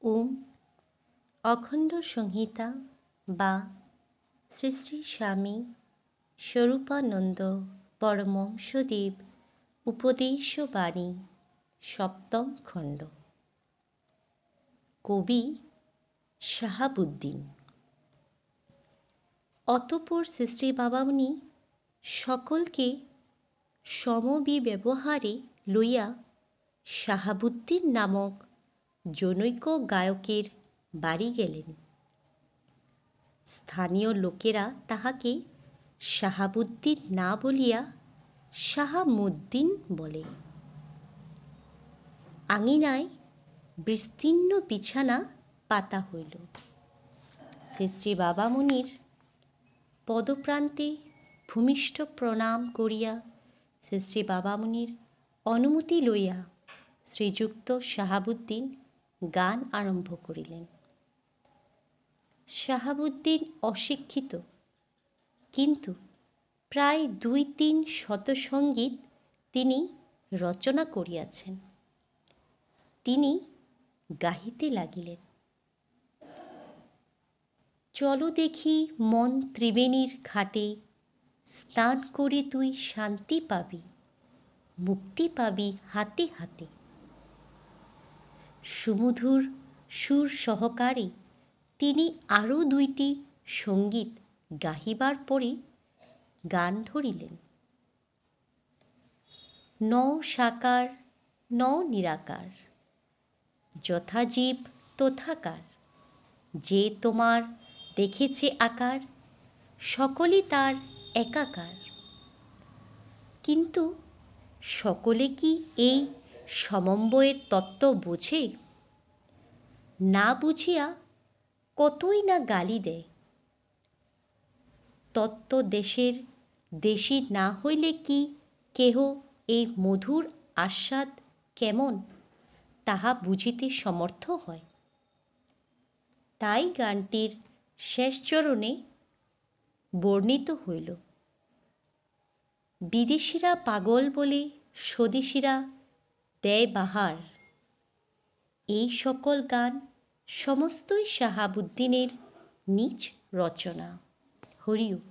ওম অখণ্ড সংহিতা বা শ্রী শ্রী স্বামী স্বরূপানন্দ পরমহংসদেব উপদেশবাণী সপ্তম খণ্ড। কবি শাহাবুদ্দিন। অতঃপর শ্রী বাবামণি সকলকে সমবিব্যবহারে লইয়া শাহাবুদ্দিন নামক জনৈক গায়কের বাড়ি গেলেন। স্থানীয় লোকেরা তাহাকে শাহাবুদ্দিন না বলিয়া শাহামুদ্দিন বলে। আঙিনায় বিস্তীর্ণ বিছানা পাতা হইল। শ্রী বাবামণির পদপ্রান্তে ভূমিষ্ঠ প্রণাম করিয়া শ্রী বাবামণির অনুমতি লইয়া শ্রীযুক্ত শাহাবুদ্দিন গান আরম্ভ করিলেন। শাহাবুদ্দিন অশিক্ষিত, কিন্তু প্রায় ২-৩ শত সঙ্গীত তিনি রচনা করিয়াছেন। তিনি গাহিতে লাগিলেন। চলো দেখি মন ত্রিবেণীর ঘাটে, স্নান করে তুই শান্তি পাবি, মুক্তি পাবি হাতে হাতে। সুমধুর সুর সহকারে তিনি আরও ২টি সঙ্গীত গাহিবার পরে গান ধরিলেন। ন সাকার ন নিরাকার, যথা জীব তথাকার, যে তোমার দেখেছে আকার, সকলে তার একাকার। কিন্তু সকলে কি এই সমন্বয়ের তত্ত্ব বোঝে? না বুঝিয়া কতই না গালি দেয়। তত্ত্ব দেশের দেশী না হইলে কি কেহ এই মধুর আস্বাদ কেমন তাহা বুঝিতে সমর্থ হয়? তাই গানটির শেষ চরণে বর্ণিত হইল, বিদেশিরা পাগল বলে স্বদেশিরা দেয় বাহার। এই সকল গান সমস্তই শাহাবুদ্দিনের নিজ রচনা। হরি ওম।